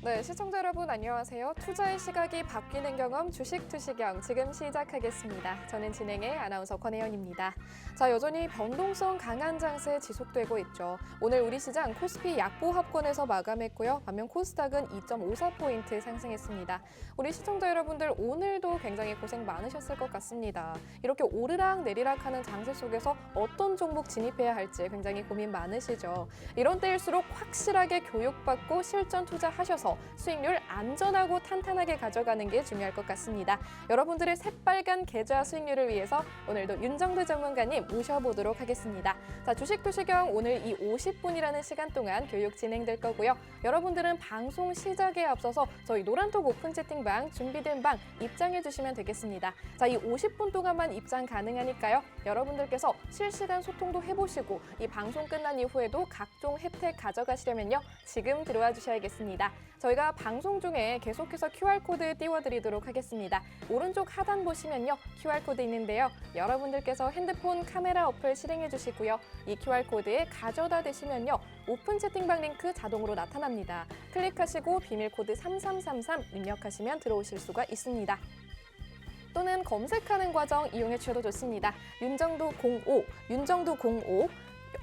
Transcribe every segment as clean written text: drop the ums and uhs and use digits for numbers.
네, 시청자 여러분 안녕하세요. 투자의 시각이 바뀌는 경험 주식 투시경 지금 시작하겠습니다. 저는 진행의 아나운서 권혜연입니다. 자, 여전히 변동성 강한 장세 지속되고 있죠. 오늘 우리 시장 코스피 약보합권에서 마감했고요. 반면 코스닥은 2.54포인트 상승했습니다. 우리 시청자 여러분들 오늘도 굉장히 고생 많으셨을 것 같습니다. 이렇게 오르락 내리락 하는 장세 속에서 어떤 종목 진입해야 할지 굉장히 고민 많으시죠. 이런 때일수록 확실하게 교육받고 실전 투자하셔서 수익률 안전하고 탄탄하게 가져가는 게 중요할 것 같습니다. 여러분들의 새빨간 계좌 수익률을 위해서 오늘도 윤정두 전문가님 모셔보도록 하겠습니다. 자, 주식 투시경 오늘 이 50분이라는 시간 동안 교육 진행될 거고요. 여러분들은 방송 시작에 앞서서 저희 노란톡 오픈 채팅방 준비된 방 입장해 주시면 되겠습니다. 자, 이 50분 동안만 입장 가능하니까요. 여러분들께서 실시간 소통도 해보시고 이 방송 끝난 이후에도 각종 혜택 가져가시려면요. 지금 들어와 주셔야겠습니다. 저희가 방송 중에 계속해서 QR코드 띄워드리도록 하겠습니다. 오른쪽 하단 보시면요. QR코드 있는데요. 여러분들께서 핸드폰 카메라 어플 실행해 주시고요. 이 QR코드에 가져다 대시면요. 오픈 채팅방 링크 자동으로 나타납니다. 클릭하시고 비밀코드 3333 입력하시면 들어오실 수가 있습니다. 또는 검색하는 과정 이용해 주셔도 좋습니다. 윤정두 05, 윤정두 05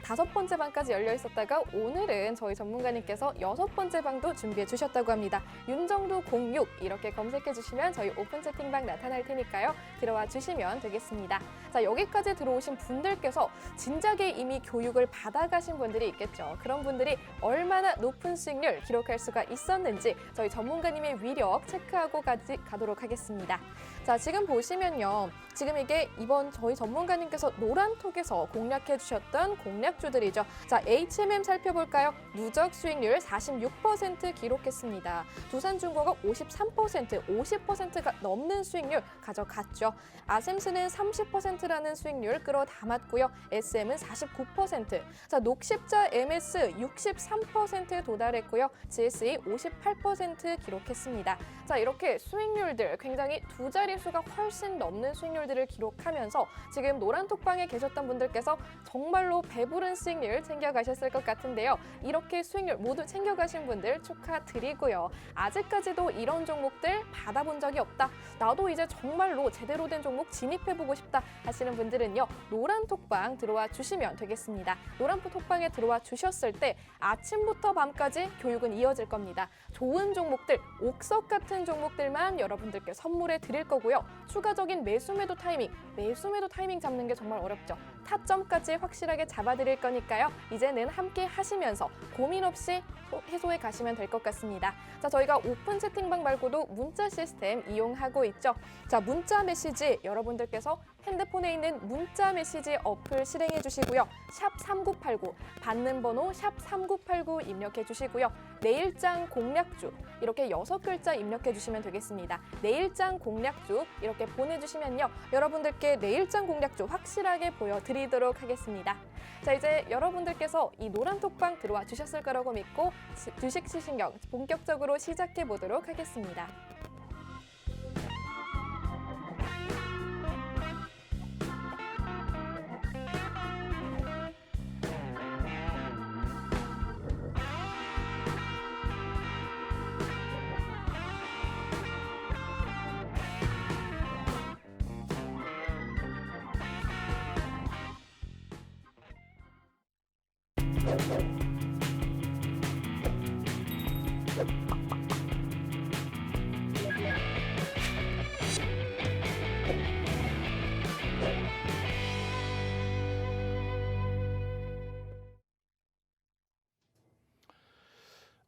5번째 방까지 열려 있었다가 오늘은 저희 전문가님께서 6번째 방도 준비해 주셨다고 합니다. 윤정두 06 이렇게 검색해 주시면 저희 오픈 채팅방 나타날 테니까요. 들어와 주시면 되겠습니다. 자, 여기까지 들어오신 분들께서 진작에 이미 교육을 받아가신 분들이 있겠죠. 그런 분들이 얼마나 높은 수익률 기록할 수가 있었는지 저희 전문가님의 위력 체크하고 가도록 하겠습니다. 자, 지금 보시면요. 지금 이게 이번 저희 전문가님께서 노란톡에서 공략해 주셨던 공략주들이죠. 자, HMM 살펴볼까요? 누적 수익률 46% 기록했습니다. 두산중공업 53%, 50%가 넘는 수익률 가져갔죠. 아셈스는 30%라는 수익률 끌어담았고요. SM은 49%, 자, 녹십자 MS 63%에 도달했고요. GSE 58% 기록했습니다. 자, 이렇게 수익률들 굉장히 두 자릿수가 훨씬 넘는 수익률들을 기록하면서 지금 노란톡방에 계셨던 분들께서 정말로 배부른 수익률 챙겨가셨을 것 같은데요. 이렇게 수익률 모두 챙겨가신 분들 축하드리고요. 아직까지도 이런 종목들 받아본 적이 없다. 나도 이제 정말로 제대로 된 종목 진입해보고 싶다 하시는 분들은요. 노란톡방 들어와 주시면 되겠습니다. 노란톡방에 들어와 주셨을 때 아침부터 밤까지 교육은 이어질 겁니다. 좋은 종목들, 옥석 같은 종목들만 여러분들께 선물해 드릴 거고요. 추가적인 매수매도 타이밍 잡는 게 정말 어렵죠. 타점까지 확실하게 잡아드릴 거니까요. 이제는 함께 하시면서 고민 없이 해소해 가시면 될 것 같습니다. 자, 저희가 오픈 채팅방 말고도 문자 시스템 이용하고 있죠. 자, 문자 메시지 여러분들께서 핸드폰에 있는 문자 메시지 어플 실행해 주시고요. 샵 3989 받는 번호 샵 3989 입력해 주시고요. 내일장 공략주 이렇게 6글자 입력해 주시면 되겠습니다. 내일장 공략주 이렇게 보내주시면요. 여러분들께 내일장 공략주 확실하게 보여드리도록 하겠습니다. 자, 이제 여러분들께서 이 노란톡방 들어와 주셨을 거라고 믿고 주식 시신경 본격적으로 시작해 보도록 하겠습니다.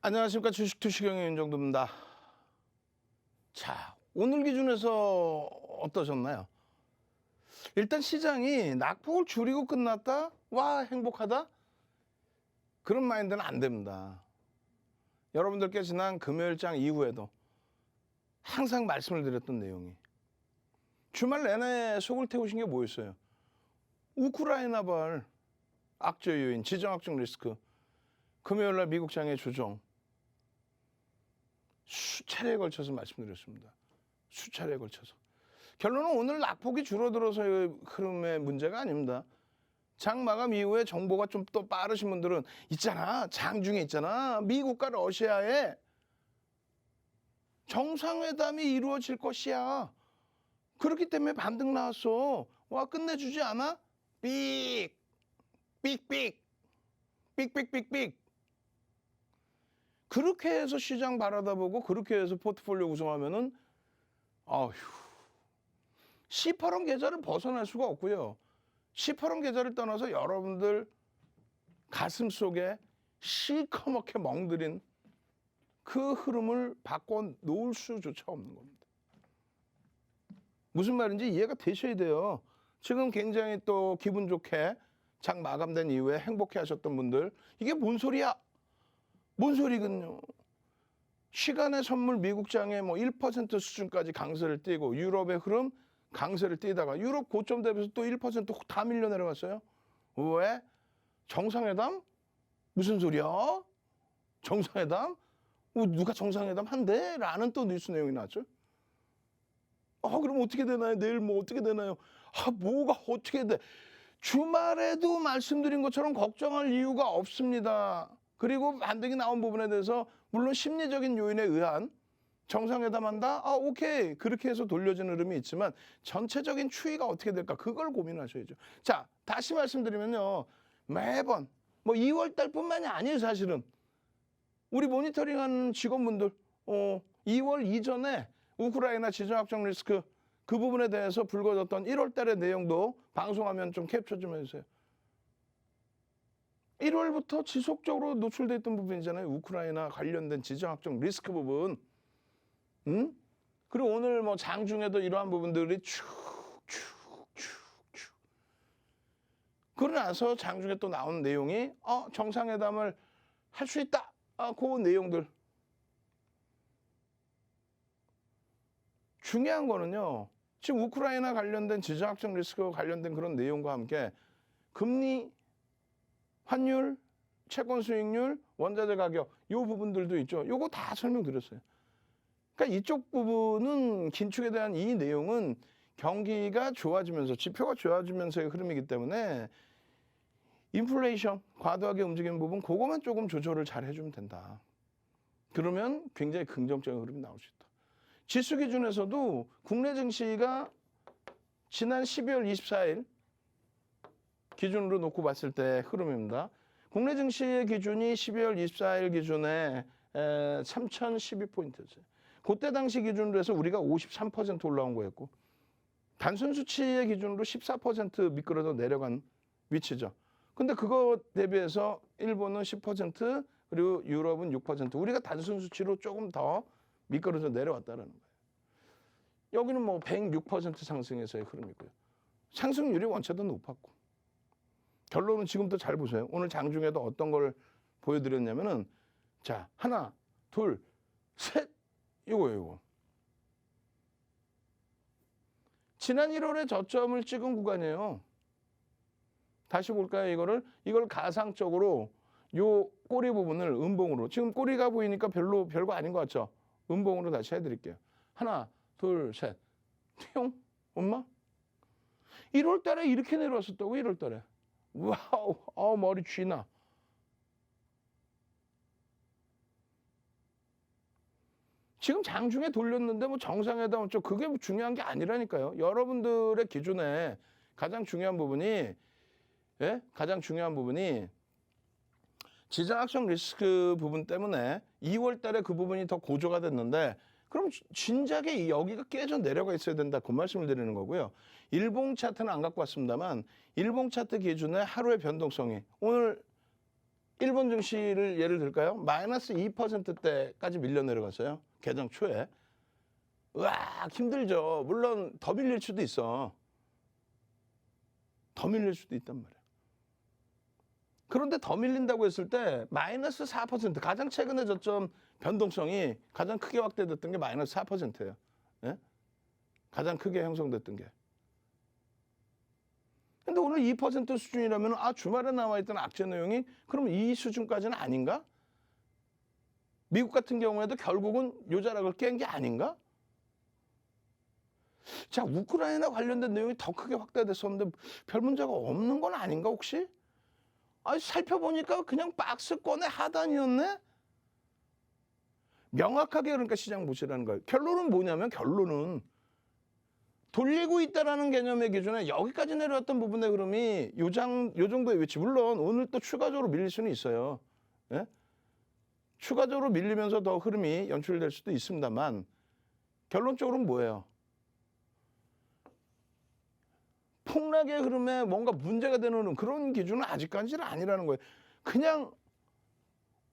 안녕하십니까. 주식 투시경의 윤정두입니다. 자, 오늘 기준에서 어떠셨나요? 일단 시장이 낙폭을 줄이고 끝났다? 와, 행복하다? 그런 마인드는 안 됩니다. 여러분들께 지난 금요일장 이후에도 항상 말씀을 드렸던 내용이 주말 내내 속을 태우신 게 뭐였어요? 우크라이나발 악재 요인, 지정학적 리스크, 금요일날 미국장의 조정, 수차례에 걸쳐서 말씀드렸습니다. 수차례에 걸쳐서. 결론은 오늘 낙폭이 줄어들어서의 흐름의 문제가 아닙니다. 장 마감 이후에 정보가 좀 더 빠르신 분들은 있잖아. 장중에 있잖아. 미국과 러시아의 정상회담이 이루어질 것이야. 그렇기 때문에 반등 나왔어. 와, 끝내주지 않아? 삑, 삑삑, 삑삑삑삑. 그렇게 해서 시장 바라다보고 그렇게 해서 포트폴리오 구성하면은 아휴, 시퍼런 계좌를 벗어날 수가 없고요. 시퍼런 계좌를 떠나서 여러분들 가슴 속에 시커멓게 멍들인 그 흐름을 바꿔 놓을 수조차 없는 겁니다. 무슨 말인지 이해가 되셔야 돼요. 지금 굉장히 또 기분 좋게 장 마감된 이후에 행복해 하셨던 분들, 이게 뭔 소리야? 뭔 소리군요. 시간의 선물 미국장에 뭐 1% 수준까지 강세를 띄고 유럽의 흐름 강세를 띄다가 유럽 고점 대비해서 또 1%다 밀려 내려갔어요. 왜? 정상회담? 무슨 소리야? 정상회담? 누가 정상회담 한대? 라는 또 뉴스 내용이 나왔죠. 그럼 어떻게 되나요? 내일 뭐 어떻게 되나요? 뭐가 어떻게 돼? 주말에도 말씀드린 것처럼 걱정할 이유가 없습니다. 그리고 반등이 나온 부분에 대해서 물론 심리적인 요인에 의한 정상회담 한다? 오케이. 그렇게 해서 돌려진 흐름이 있지만 전체적인 추이가 어떻게 될까? 그걸 고민하셔야죠. 자, 다시 말씀드리면요. 매번 뭐 2월 달뿐만이 아니에요, 사실은. 우리 모니터링하는 직원분들 2월 이전에 우크라이나 지정학적 리스크 그 부분에 대해서 불거졌던 1월 달의 내용도 방송하면 좀 캡처 좀 해주세요. 1월부터 지속적으로 노출돼 있던 부분이잖아요. 우크라이나 관련된 지정학적 리스크 부분. 그리고 오늘 뭐 장중에도 이러한 부분들이 축축축축. 그러고 나서 장중에 또 나온 내용이 정상회담을 할 수 있다. 그 내용들. 중요한 거는요. 지금 우크라이나 관련된 지정학적 리스크와 관련된 그런 내용과 함께 금리, 환율, 채권 수익률, 원자재 가격 이 부분들도 있죠. 요거 다 설명드렸어요. 그러니까 이쪽 부분은 긴축에 대한 이 내용은 경기가 좋아지면서 지표가 좋아지면서의 흐름이기 때문에 인플레이션 과도하게 움직이는 부분 그거만 조금 조절을 잘 해주면 된다. 그러면 굉장히 긍정적인 흐름이 나올 수 있다. 지수 기준에서도 국내 증시가 지난 12월 24일 기준으로 놓고 봤을 때 흐름입니다. 국내 증시의 기준이 12월 24일 기준에 3012포인트였어요. 그때 당시 기준으로 해서 우리가 53% 올라온 거였고 단순 수치의 기준으로 14% 미끄러져 내려간 위치죠. 근데 그거 대비해서 일본은 10% 그리고 유럽은 6% 우리가 단순 수치로 조금 더 미끄러져 내려왔다는 거예요. 여기는 뭐 106% 상승해서의 흐름이고요. 상승률이 원체도 높았고 결론은 지금부터 잘 보세요. 오늘 장중에도 어떤 걸 보여드렸냐면은 자 하나 둘 셋 이거 지난 1월에 저점을 찍은 구간이에요. 다시 볼까요? 이걸 가상적으로 요 꼬리 부분을 음봉으로 지금 꼬리가 보이니까 별거 아닌 것 같죠? 음봉으로 다시 해드릴게요. 하나 둘 셋 튀용 엄마 1월 달에 이렇게 내려왔었다고 1월 달에 와우 머리 쥐나 지금 장중에 돌렸는데 뭐 정상회담 어쩌고 그게 뭐 중요한 게 아니라니까요. 여러분들의 기준에 가장 중요한 부분이 지정학적 리스크 부분 때문에 2월 달에 그 부분이 더 고조가 됐는데 그럼 진작에 여기가 깨져 내려가 있어야 된다. 그 말씀을 드리는 거고요. 일봉 차트는 안 갖고 왔습니다만 일봉 차트 기준에 하루의 변동성이 오늘 일본 증시를 예를 들까요? 마이너스 2%대까지 밀려 내려갔어요. 개장 초에. 으악 힘들죠. 물론 더 밀릴 수도 있어. 더 밀릴 수도 있단 말이야. 그런데 더 밀린다고 했을 때 마이너스 4% 가장 최근에 저점 변동성이 가장 크게 확대됐던 게 마이너스 4%예요. 예? 가장 크게 형성됐던 게. 근데 오늘 2% 수준이라면 주말에 나와 있던 악재 내용이 그럼 이 수준까지는 아닌가? 미국 같은 경우에도 결국은 요자락을 깬 게 아닌가? 자, 우크라이나 관련된 내용이 더 크게 확대됐었는데 별 문제가 없는 건 아닌가 혹시? 살펴보니까 그냥 박스권의 하단이었네? 명확하게 그러니까 시장 보시라는 거예요. 결론은 뭐냐면 결론은 돌리고 있다라는 개념의 기준에 여기까지 내려왔던 부분의 흐름이 요 정도의 위치. 물론 오늘 또 추가적으로 밀릴 수는 있어요. 예? 추가적으로 밀리면서 더 흐름이 연출될 수도 있습니다만 결론적으로는 뭐예요? 폭락의 흐름에 뭔가 문제가 되는 그런 기준은 아직까지는 아니라는 거예요. 그냥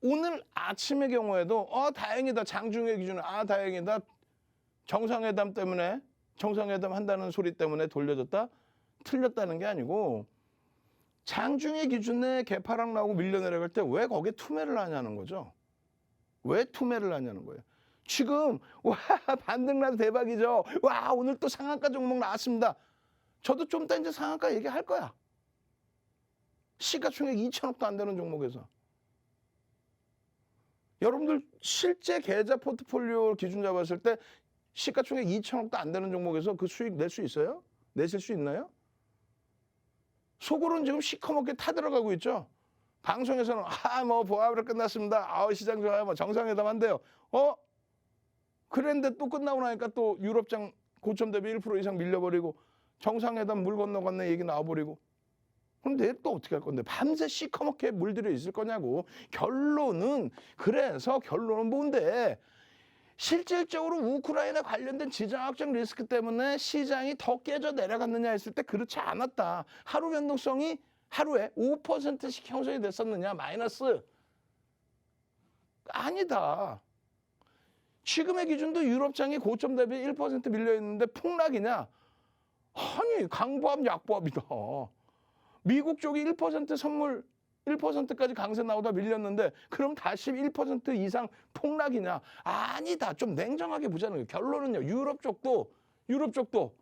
오늘 아침의 경우에도 다행이다. 장중의 기준은 다행이다. 정상회담 때문에 정상회담 한다는 소리 때문에 돌려졌다. 틀렸다는 게 아니고 장중의 기준에 개파락 나오고 밀려 내려갈 때 왜 거기에 투매를 하냐는 거죠. 왜 투매를 하냐는 거예요. 지금 와 반등라도 대박이죠. 와 오늘 또 상한가 종목 나왔습니다. 저도 좀 이따 이제 상한가 얘기할 거야. 시가총액 2천억도 안 되는 종목에서. 여러분들 실제 계좌 포트폴리오 기준 잡았을 때 시가총액 2천억도 안 되는 종목에서 그 수익 낼 수 있어요? 내실 수 있나요? 속으로는 지금 시커멓게 타들어가고 있죠. 방송에서는 뭐 보합으로 끝났습니다. 시장 좋아요. 뭐 정상회담 한대요. 그랬는데 또 끝나고 나니까 또 유럽장 고점 대비 1% 이상 밀려버리고 정상회담 물 건너갔네 얘기 나와버리고. 그럼 내일 또 어떻게 할 건데? 밤새 시커멓게 물들여 있을 거냐고. 그래서 결론은 뭔데? 실질적으로 우크라이나 관련된 지정학적 리스크 때문에 시장이 더 깨져 내려갔느냐 했을 때 그렇지 않았다. 하루 변동성이 하루에 5%씩 형성이 됐었느냐? 마이너스. 아니다. 지금의 기준도 유럽장이 고점 대비 1% 밀려있는데 폭락이냐? 아니 강보합 약보합이다. 미국 쪽이 1% 선물 1%까지 강세 나오다 밀렸는데 그럼 다시 1% 이상 폭락이냐? 아니다. 좀 냉정하게 보자는 거예요. 결론은요. 유럽 쪽도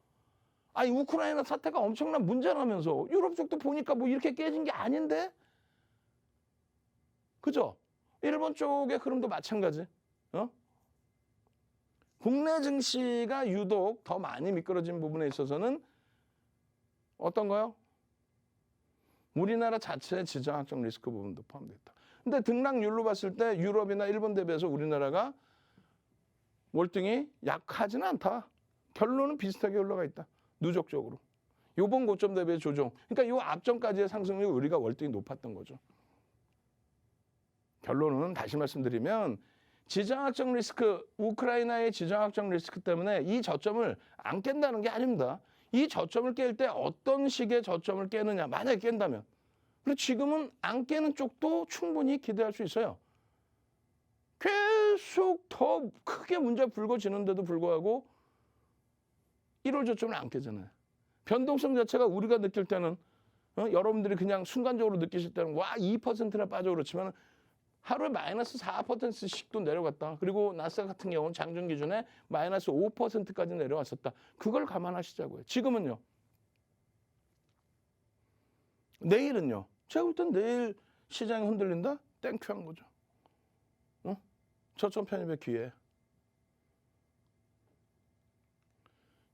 아니 우크라이나 사태가 엄청난 문제라면서 유럽 쪽도 보니까 뭐 이렇게 깨진 게 아닌데? 그죠? 일본 쪽의 흐름도 마찬가지. 국내 증시가 유독 더 많이 미끄러진 부분에 있어서는 어떤가요? 우리나라 자체의 지정학적 리스크 부분도 포함됐다. 근데 등락률로 봤을 때 유럽이나 일본 대비해서 우리나라가 월등히 약하지는 않다. 결론은 비슷하게 올라가 있다. 누적적으로. 요번 고점 대비의 조정. 그러니까 요 앞전까지의 상승률이 우리가 월등히 높았던 거죠. 결론은 다시 말씀드리면 지정학적 리스크, 우크라이나의 지정학적 리스크 때문에 이 저점을 안 깬다는 게 아닙니다. 이 저점을 깰 때 어떤 식의 저점을 깨느냐. 만약에 깬다면. 그리고 지금은 안 깨는 쪽도 충분히 기대할 수 있어요. 계속 더 크게 문제 불거지는데도 불구하고 1월 저점을 안 깨잖아요. 변동성 자체가 우리가 느낄 때는 여러분들이 그냥 순간적으로 느끼실 때는 와 2%나 빠져 그렇지만 하루에 마이너스 4%씩도 내려갔다. 그리고 나스닥 같은 경우는 장중 기준에 마이너스 5%까지 내려왔었다. 그걸 감안하시자고요. 지금은요. 내일은요. 제가 볼 땐 내일 시장이 흔들린다? 땡큐한 거죠. 저점 편입의 기회.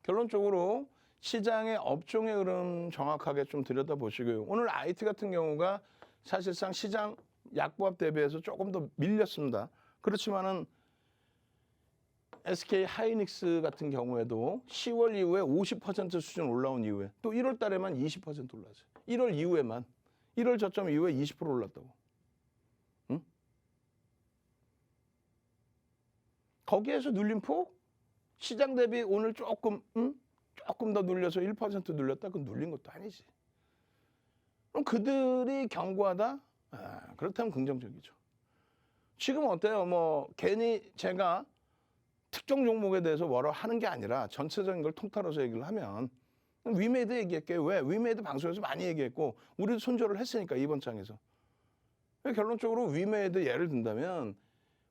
결론적으로 시장의 업종의 흐름 정확하게 좀 들여다보시고요. 오늘 IT 같은 경우가 사실상 시장 약보합 대비해서 조금 더 밀렸습니다. 그렇지만은 SK 하이닉스 같은 경우에도 10월 이후에 50% 수준 올라온 이후에 또 1월 달에만 20% 올랐어요. 1월 이후에만 1월 저점 이후에 20% 올랐다고. 응? 거기에서 눌린 폭 시장 대비 오늘 조금 더 눌려서 1% 눌렸다. 그건 눌린 것도 아니지. 그럼 그들이 견고하다? 그렇다면 긍정적이죠. 지금 어때요? 뭐 괜히 제가 특정 종목에 대해서 뭐라 하는 게 아니라 전체적인 걸 통틀어서 얘기를 하면 위메이드 얘기할게요. 왜? 위메이드 방송에서 많이 얘기했고 우리도 손절을 했으니까 이번 장에서. 결론적으로 위메이드 예를 든다면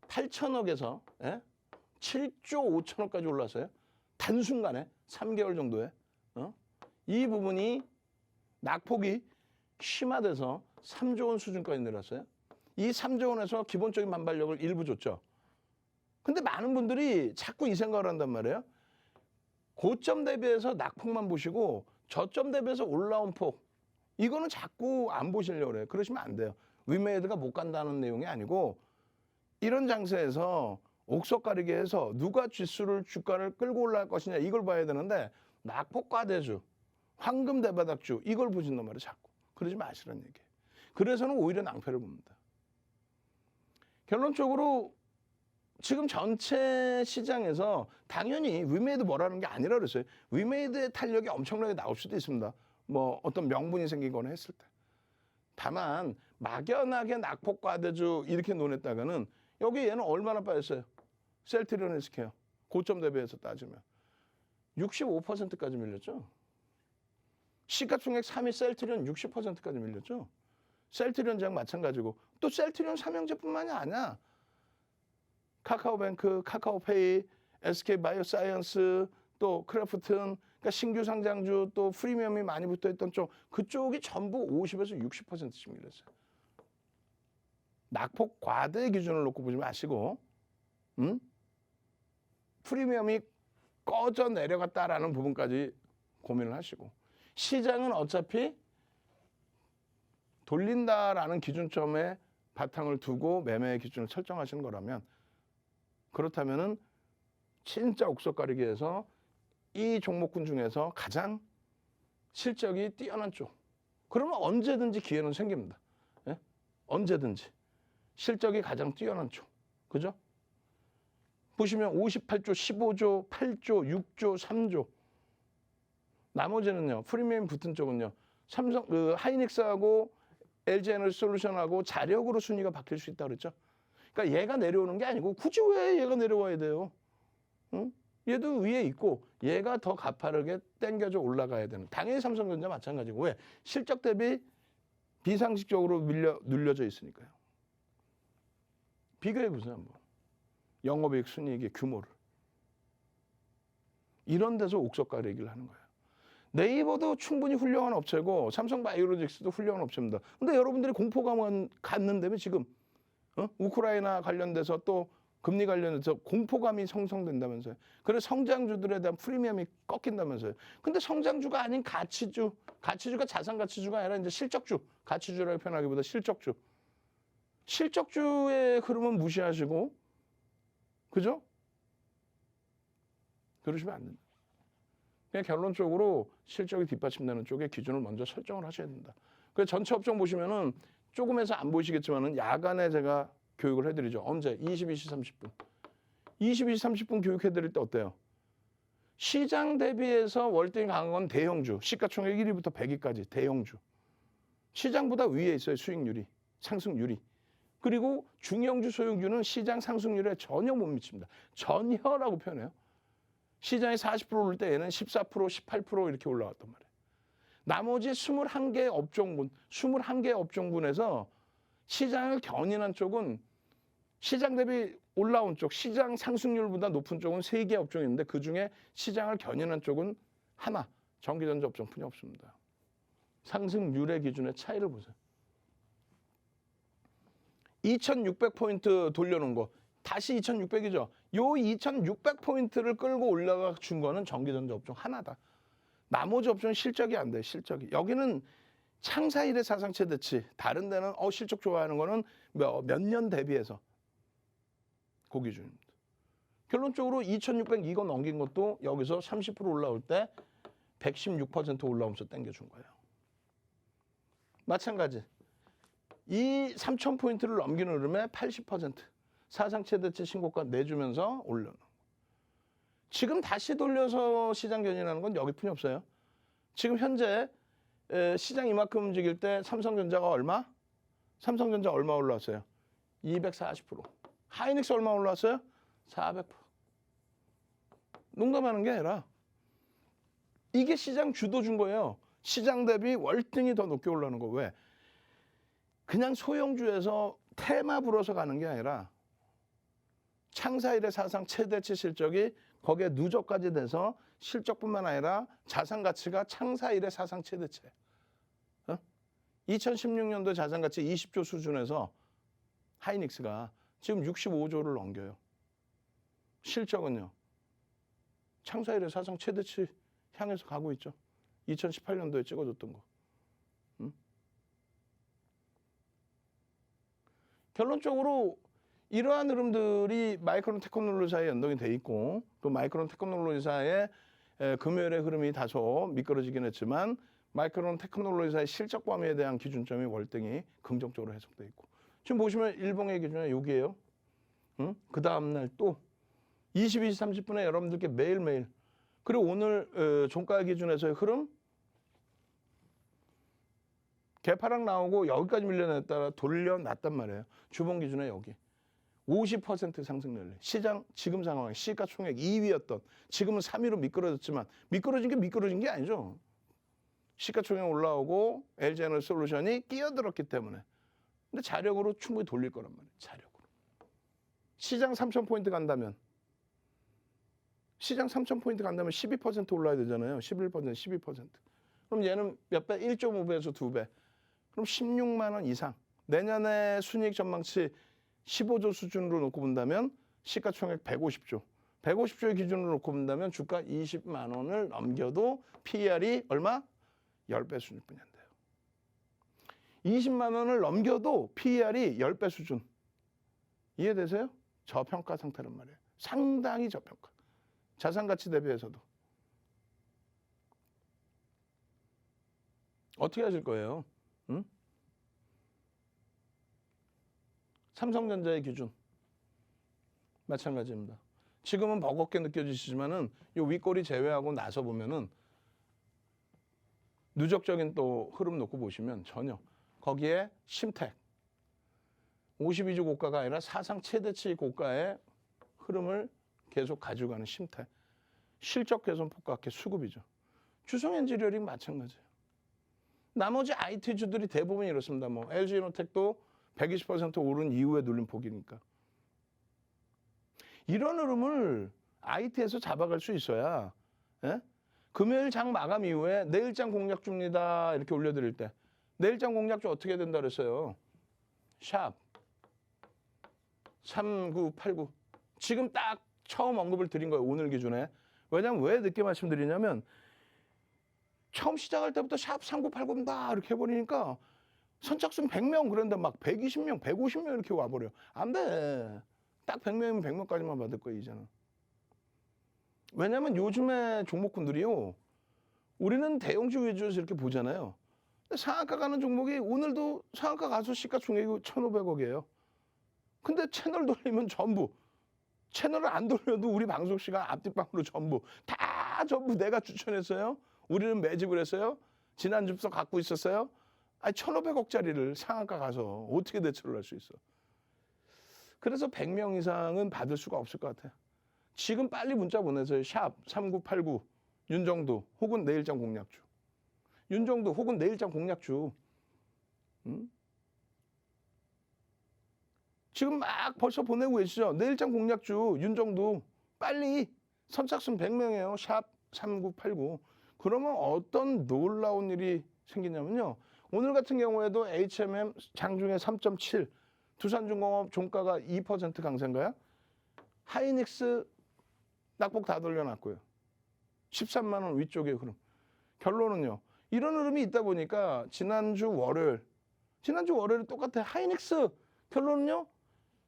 8천억에서 7조 5천억까지 올랐어요. 단순간에 3개월 정도에. 이 부분이 낙폭이 심화돼서 3조 원 수준까지 내렸어요. 이 3조 원에서 기본적인 반발력을 일부 줬죠. 근데 많은 분들이 자꾸 이 생각을 한단 말이에요. 고점 대비해서 낙폭만 보시고 저점 대비해서 올라온 폭. 이거는 자꾸 안 보시려고 그래요. 그러시면 안 돼요. 위메이드가 못 간다는 내용이 아니고 이런 장세에서 옥석 가리게 해서 누가 주가를 끌고 올라갈 것이냐 이걸 봐야 되는데 낙폭과대주, 황금 대바닥주 이걸 보신단 말이에요. 자꾸. 그러지 마시라는 얘기예요. 그래서는 오히려 낭패를 봅니다. 결론적으로 지금 전체 시장에서 당연히 위메이드 뭐라는 게 아니라 그랬어요. 위메이드의 탄력이 엄청나게 나올 수도 있습니다. 뭐 어떤 명분이 생기거나 했을 때. 다만 막연하게 낙폭과대주 이렇게 논했다가는 여기 얘는 얼마나 빠졌어요? 셀트리온 헬스케어 고점 대비해서 따지면 65%까지 밀렸죠. 시가총액 3위 셀트리온 60%까지 밀렸죠. 셀트리온 장 마찬가지고 또 셀트리온 삼형제뿐만이 아니야. 카카오뱅크, 카카오페이, SK바이오사이언스, 또 크래프튼, 그러니까 신규 상장주 또 프리미엄이 많이 붙어있던 쪽 그쪽이 전부 50에서 60%씩 밀렸어요. 낙폭 과대 기준을 놓고 보지 마시고 프리미엄이 꺼져 내려갔다라는 부분까지 고민을 하시고 시장은 어차피 돌린다라는 기준점에 바탕을 두고 매매 기준을 설정하시는 거라면 그렇다면은 진짜 옥석 가리기에서 이 종목군 중에서 가장 실적이 뛰어난 쪽. 그러면 언제든지 기회는 생깁니다. 예? 언제든지. 실적이 가장 뛰어난 쪽. 그죠? 보시면 58조, 15조, 8조, 6조, 3조. 나머지는요. 프리미엄 붙은 쪽은요. 하이닉스하고 LG에너지솔루션하고 자력으로 순위가 바뀔 수 있다고 그랬죠. 그러니까 얘가 내려오는 게 아니고 굳이 왜 얘가 내려와야 돼요? 응? 얘도 위에 있고 얘가 더 가파르게 당겨져 올라가야 되는. 당연히 삼성전자 마찬가지고. 왜? 실적 대비 비상식적으로 눌려져 있으니까요. 비교해 보세요 한번. 영업이익 순이익의 규모를. 이런 데서 옥석 가리기를 하는 거예요. 네이버도 충분히 훌륭한 업체고 삼성바이오로직스도 훌륭한 업체입니다. 근데 여러분들이 공포감은 갖는다면 지금 우크라이나 관련돼서 또 금리 관련해서 공포감이 형성된다면서요. 그래서 성장주들에 대한 프리미엄이 꺾인다면서요. 근데 성장주가 아닌 가치주가 자산 가치주가 아니라 이제 실적주, 가치주라고 표현하기보다 실적주. 실적주의 흐름은 무시하시고, 그죠? 그러시면 안 된다. 그냥 결론적으로 실적이 뒷받침되는 쪽에 기준을 먼저 설정을 하셔야 된다. 그래서 전체 업종 보시면은 조금해서 안 보이시겠지만은 야간에 제가 교육을 해드리죠. 언제? 22시 30분. 22시 30분 교육해드릴 때 어때요? 시장 대비해서 월등히 강한 건 대형주. 시가총액 1위부터 100위까지 대형주. 시장보다 위에 있어요. 수익률이. 상승률이. 그리고 중형주, 소형주는 시장 상승률에 전혀 못 미칩니다. 전혀라고 표현해요. 시장이 40% 오를 때 얘는 14%, 18% 이렇게 올라왔단 말이에요. 나머지 21개 업종군에서 시장을 견인한 쪽은 시장 대비 올라온 쪽, 시장 상승률보다 높은 쪽은 3개 업종이 있는데 그중에 시장을 견인한 쪽은 하나, 전기전자 업종뿐이 없습니다. 상승률의 기준의 차이를 보세요. 2600포인트 돌려놓은 거. 다시 2600이죠. 요 2600포인트를 끌고 올라가 준 거는 전기전자 업종 하나다. 나머지 업종은 실적이 안 돼요. 실적이. 여기는 창사 이래 사상 최대치. 다른 데는 실적 좋아하는 거는 몇 년 대비해서 그 기준입니다. 결론적으로 2600 이거 넘긴 것도 여기서 30% 올라올 때 116% 올라오면서 당겨준 거예요. 마찬가지. 이 3000포인트를 넘기는 흐름에 80% 사상 최대치 신고가 내주면서 올려놓은 거. 지금 다시 돌려서 시장 견인하는 건 여기뿐이 없어요. 지금 현재 시장 이만큼 움직일 때 삼성전자가 얼마? 삼성전자 얼마 올라왔어요? 240%. 하이닉스 얼마 올라왔어요? 400%. 농담하는 게 아니라 이게 시장 주도 준 거예요. 시장 대비 월등히 더 높게 올라오는 거. 왜? 그냥 소형주에서 테마 불어서 가는 게 아니라 창사 이래 사상 최대치 실적이 거기에 누적까지 돼서 실적뿐만 아니라 자산 가치가 창사 이래 사상 최대치. 2016년도 자산 가치 20조 수준에서 하이닉스가 지금 65조를 넘겨요. 실적은요. 창사 이래 사상 최대치 향해서 가고 있죠. 2018년도에 찍어줬던 거. 결론적으로 이러한 흐름들이 마이크론 테크놀로지사에 연동이 돼 있고 또 마이크론 테크놀로지사의 금요일의 흐름이 다소 미끄러지긴 했지만 마이크론 테크놀로지사의 실적 범위에 대한 기준점이 월등히 긍정적으로 해석돼 있고 지금 보시면 일봉의 기준은 여기예요. 응? 그 다음날 또 22시 30분에 여러분들께 매일매일 그리고 오늘 종가 기준에서의 흐름 개파락 나오고 여기까지 밀려냈다가 돌려놨단 말이에요. 주봉 기준에 여기 50% 상승 랠리. 시장 지금 상황에 시가총액 2위였던 지금은 3위로 미끄러졌지만 미끄러진 게 아니죠. 시가총액 올라오고 LG에너지솔루션이 끼어들었기 때문에. 근데 자력으로 충분히 돌릴 거란 말이에요. 자력으로. 시장 3,000포인트 간다면 12% 올라야 되잖아요. 11%, 12%. 그럼 얘는 몇 배? 1.5배에서 2배. 그럼 16만 원 이상. 내년에 순이익 전망치 15조 수준으로 놓고 본다면 시가총액 150조. 150조의 기준으로 놓고 본다면 주가 20만 원을 넘겨도 PER이 얼마? 10배 수준뿐이 안 돼요. 20만 원을 넘겨도 PER이 10배 수준. 이해되세요? 저평가 상태란 말이에요. 상당히 저평가. 자산 가치 대비해서도. 어떻게 하실 거예요? 응? 삼성전자의 기준. 마찬가지입니다. 지금은 버겁게 느껴지시지만은 이 윗꼬리 제외하고 나서 보면은 누적적인 또 흐름 놓고 보시면 전혀 거기에 심택 52주 고가가 아니라 사상 최대치 고가의 흐름을 계속 가지고 가는 심택 실적 개선 폭각의 수급이죠. 주성엔지니어링 마찬가지예요. 나머지 IT주들이 대부분 이렇습니다. 뭐 LG이노텍도 120% 오른 이후에 눌린 폭이니까. 이런 흐름을 IT에서 잡아갈 수 있어야 예? 금요일 장 마감 이후에 내일장 공략주입니다. 이렇게 올려드릴 때 내일장 공략주 어떻게 된다 그랬어요? 샵 3989 지금 딱 처음 언급을 드린 거예요. 오늘 기준에. 왜냐면 왜 늦게 말씀드리냐면 처음 시작할 때부터 샵 3989입니다. 이렇게 해버리니까 선착순 100명 그런데 막 120명, 150명 이렇게 와버려. 안 돼. 딱 100명이면 100명까지만 받을 거예요, 이제는. 왜냐면 요즘에 종목군들이요. 우리는 대형주 위주에서 이렇게 보잖아요. 근데 상한가 가는 종목이 오늘도 상한가 가서 시가총액이 1,500억이에요. 근데 채널 돌리면 전부. 채널을 안 돌려도 우리 방송 시간 앞뒷방으로 전부. 다 전부 내가 추천했어요. 우리는 매집을 했어요. 지난 주부터 갖고 있었어요. 아니 1,500억짜리를 상한가 가서 어떻게 대처를 할 수 있어. 그래서 100명 이상은 받을 수가 없을 것 같아요. 지금 빨리 문자 보내세요. 샵 3989 윤정도 혹은 내일장 공략주. 윤정도 혹은 내일장 공략주. 지금 막 벌써 보내고 계시죠. 내일장 공략주 윤정도 빨리 선착순 100명이에요. 샵 3989. 그러면 어떤 놀라운 일이 생기냐면요. 오늘 같은 경우에도 HMM 장중에 3.7, 두산중공업 종가가 2% 강세인가요? 하이닉스 낙폭 다 돌려놨고요. 13만 원 위쪽의 흐름. 결론은요. 이런 흐름이 있다 보니까 지난주 월요일에 똑같아. 하이닉스 결론은요.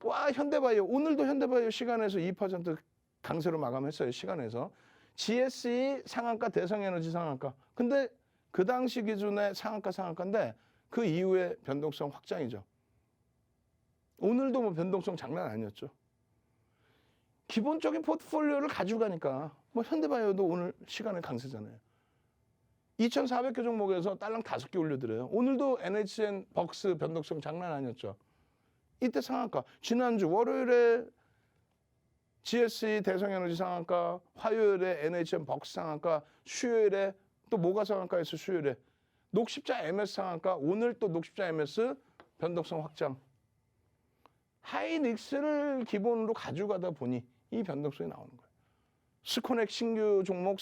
와 현대바이오 오늘도 현대바이오 시간에서 2% 강세로 마감했어요. 시간에서. GSE 상한가 대성에너지 상한가. 근데 그 당시 기준의 상한가인데 그 이후에 변동성 확장이죠. 오늘도 뭐 변동성 장난 아니었죠. 기본적인 포트폴리오를 가져가니까 뭐 현대바이오도 오늘 시간에 강세잖아요. 2,400개 종목에서 딸랑 5개 올려드려요. 오늘도 NHN 벅스 변동성 장난 아니었죠. 이때 상한가. 지난주 월요일에 GSE 대성에너지 상한가, 화요일에 NHN 벅스 상한가, 수요일에 또 뭐가 상한가에서 수요일에 녹십자 MS 상한가, 오늘 또 녹십자 MS 변동성 확장. 하이닉스를 기본으로 가져가다 보니 이 변동성이 나오는 거예요. 스코넥 신규 종목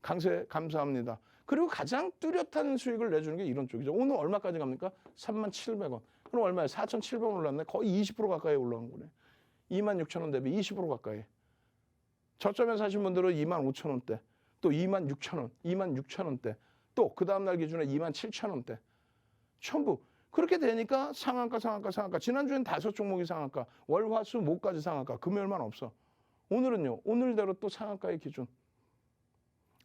강세 감사합니다. 그리고 가장 뚜렷한 수익을 내주는 게 이런 쪽이죠. 오늘 얼마까지 갑니까? 37,000원. 그럼 얼마예요? 4,700원 올랐네. 거의 20% 가까이 올라온 거네. 26,000원 대비 20% 가까이. 저점에 사신 분들은 25,000원대. 또 26,000원, 26,000원대. 또 그 다음날 기준에 27,000원대. 전부 그렇게 되니까 상한가, 상한가, 상한가. 지난주엔 5종목이 상한가, 월, 화, 수, 목까지 상한가. 금요일만 없어. 오늘은요. 오늘대로 또 상한가의 기준.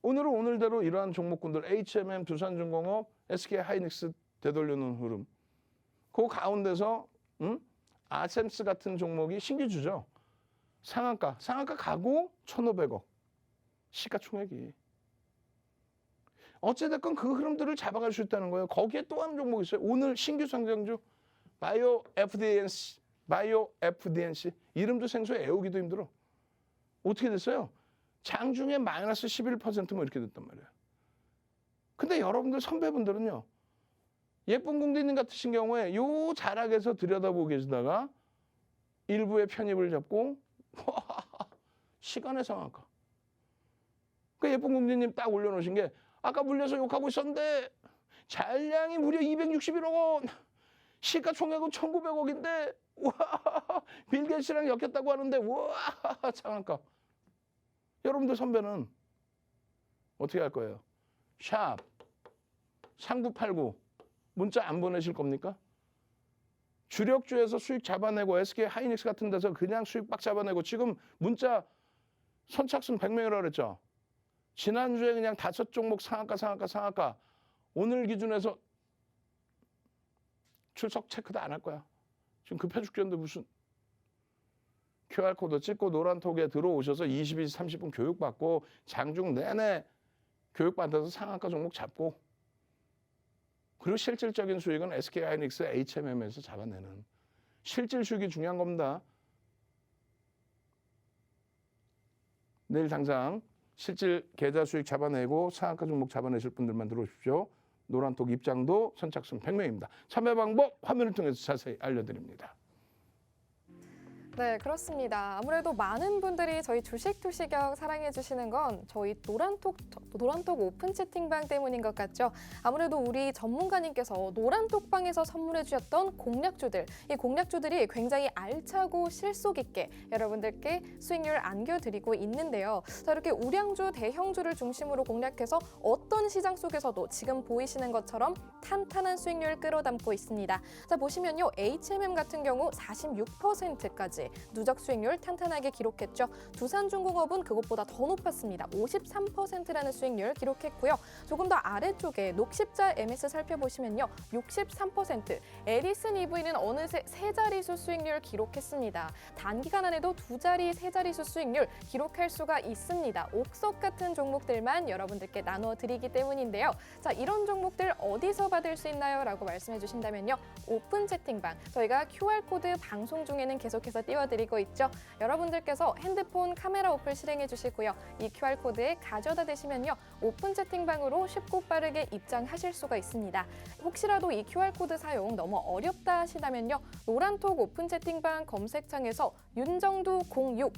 오늘은 오늘대로 이러한 종목군들 HMM, 두산중공업, SK하이닉스 되돌리는 흐름. 그 가운데서 아셈스 같은 종목이 신기주죠. 상한가 가고 1,500억. 시가총액이. 어찌됐건 그 흐름들을 잡아갈 수 있다는 거예요. 거기에 또 한 종목이 있어요. 오늘 신규 상장주 바이오 FDNC 이름도 생소해 애우기도 힘들어. 어떻게 됐어요? 장중에 마이너스 11%뭐 이렇게 됐단 말이에요. 근데 여러분들 선배분들은요. 예쁜 공대님 같으신 경우에 요 자락에서 들여다보고 계시다가 일부의 편입을 잡고 시간의 상한가. 그 예쁜 공대님 딱 올려놓으신 게 아까 물려서 욕하고 있었는데 잔량이 무려 261억 원. 시가총액은 1,900억인데 와 빌 게이츠랑 엮였다고 하는데 와 상한가. 여러분들 선배는 어떻게 할 거예요? 샵 3989 문자 안 보내실 겁니까? 주력주에서 수익 잡아내고 SK하이닉스 같은 데서 그냥 수익 빡 잡아내고 지금 문자 선착순 100명이라고 그랬죠. 지난주에 그냥 5종목 상한가 오늘 기준에서 출석 체크도 안 할 거야. 지금 급해 죽겠는데 무슨 QR코드 찍고 노란톡에 들어오셔서 22시 30분 교육받고 장중 내내 교육받아서 상한가 종목 잡고 그리고 실질적인 수익은 SK하이닉스, HMM에서 잡아내는 실질 수익이 중요한 겁니다. 내일 당장 실질 계좌 수익 잡아내고 상한가 종목 잡아내실 분들만 들어오십시오. 노란톡 입장도 선착순 100명입니다. 참여 방법 화면을 통해서 자세히 알려드립니다. 네, 그렇습니다. 아무래도 많은 분들이 저희 주식투시경 사랑해 주시는 건 저희 노란톡 오픈 채팅방 때문인 것 같죠. 아무래도 우리 전문가님께서 노란톡방에서 선물해 주셨던 공략주들, 이 공략주들이 굉장히 알차고 실속 있게 여러분들께 수익률 안겨드리고 있는데요. 자, 이렇게 우량주, 대형주를 중심으로 공략해서 어떤 시장 속에서도 지금 보이시는 것처럼 탄탄한 수익률 끌어담고 있습니다. 자, 보시면요. HMM 같은 경우 46%까지 누적 수익률 탄탄하게 기록했죠. 두산중공업은 그것보다 더 높았습니다. 53%라는 수익률 기록했고요. 조금 더 아래쪽에 녹십자 MS 살펴보시면요. 63%, 에디슨 EV는 어느새 세 자리수 수익률 기록했습니다. 단기간 안에도 두 자리, 세 자리수 수익률 기록할 수가 있습니다. 옥석 같은 종목들만 여러분들께 나눠드리기 때문인데요. 자, 이런 종목들 어디서 받을 수 있나요? 라고 말씀해 주신다면요. 오픈 채팅방, 저희가 QR코드 방송 중에는 계속해서 띄워드리고 있죠. 여러분들께서 핸드폰 카메라 어플 실행해 주시고요. 이 QR코드에 가져다 대시면요. 오픈 채팅방으로 쉽고 빠르게 입장하실 수가 있습니다. 혹시라도 이 QR코드 사용 너무 어렵다 하시다면요. 노란톡 오픈 채팅방 검색창에서 윤정두 06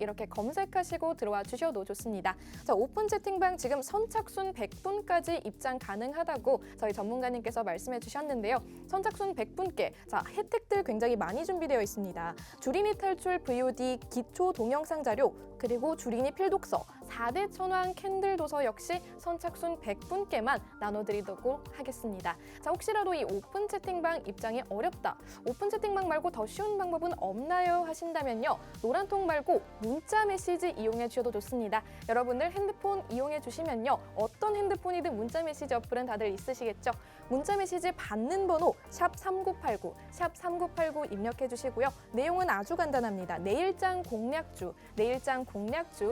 이렇게 검색하시고 들어와 주셔도 좋습니다. 자, 오픈 채팅방 지금 선착순 100분까지 입장 가능하다고 저희 전문가님께서 말씀해 주셨는데요. 선착순 100분께 자, 혜택들 굉장히 많이 준비되어 있습니다. 주린이 탈출 VOD 기초 동영상 자료 그리고 주린이 필독서 4대 천왕 캔들 도서 역시 선착순 100분께만 나눠드리도록 하겠습니다. 자, 혹시라도 이 오픈 채팅방 입장이 어렵다. 오픈 채팅방 말고 더 쉬운 방법은 없나요? 하신다면요. 노란통 말고 문자 메시지 이용해 주셔도 좋습니다. 여러분들 핸드폰 이용해 주시면요. 어떤 핸드폰이든 문자 메시지 어플은 다들 있으시겠죠? 문자 메시지 받는 번호 샵 3989 입력해 주시고요. 내용은 아주 간단합니다. 내일장 공략주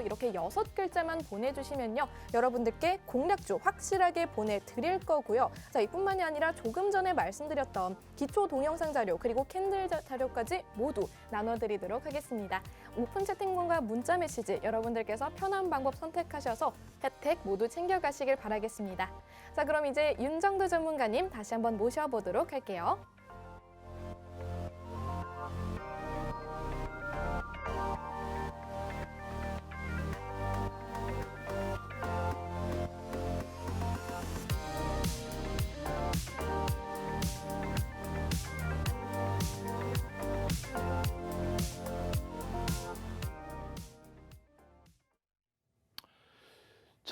이렇게 6글자만 보내주시면요. 여러분들께 공략주 확실하게 보내드릴 거고요. 자, 이뿐만이 아니라 조금 전에 말씀드렸던 기초 동영상 자료 그리고 캔들 자료까지 모두 나눠드리도록 하겠습니다. 오픈 채팅방과 문자 메시지 여러분들께서 편한 방법 선택하셔서 혜택 모두 챙겨가시길 바라겠습니다. 자, 그럼 이제 윤정두 전문가님 다시 한번 모셔보도록 할게요.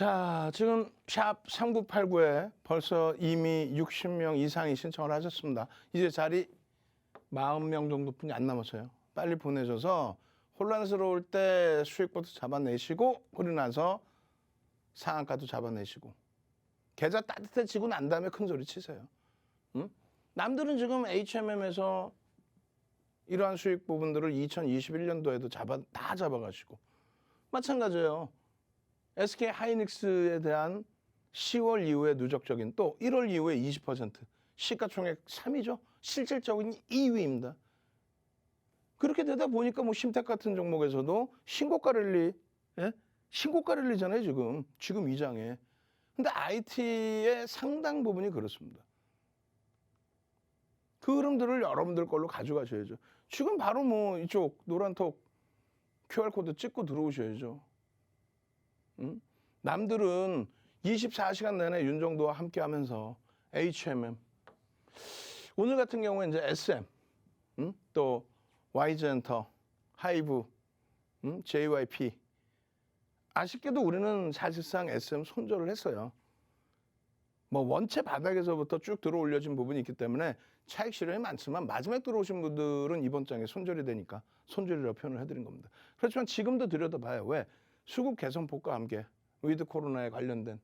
자, 지금 샵 3989에 벌써 이미 60명 이상이 신청을 하셨습니다. 이제 자리 40명 정도뿐이 안 남았어요. 빨리 보내셔서 혼란스러울 때 수익부터 잡아내시고 그러고 나서 상한가도 잡아내시고 계좌 따뜻해지고 난 다음에 큰 소리 치세요. 응? 남들은 지금 HMM에서 이러한 수익 부분들을 2021년도에도 다 잡아가시고 마찬가지예요. SK 하이닉스에 대한 10월 이후에 누적적인 또 1월 이후에 20% 시가총액 3위죠. 실질적인 2위입니다. 그렇게 되다 보니까 뭐 심택 같은 종목에서도 신고가 랠리, 예? 신고가 랠리잖아요, 지금 이 장에. 근데 IT의 상당 부분이 그렇습니다. 그 흐름들을 여러분들 걸로 가져가셔야죠. 지금 바로 뭐 이쪽 노란톡 QR코드 찍고 들어오셔야죠. 응? 남들은 24시간 내내 윤정도와 함께 하면서 HMM, 오늘 같은 경우에 이제 SM, 또 YG엔터, 하이브, JYP. 아쉽게도 우리는 사실상 SM 손절을 했어요. 뭐 원체 바닥에서부터 쭉 들어 올려진 부분이 있기 때문에 차익 실현이 많지만 마지막에 들어오신 분들은 이번 장에 손절이 되니까 손절이라고 표현을 해드린 겁니다. 그렇지만 지금도 들여다봐요. 왜? 수급 개선폭과 함께 위드 코로나에 관련된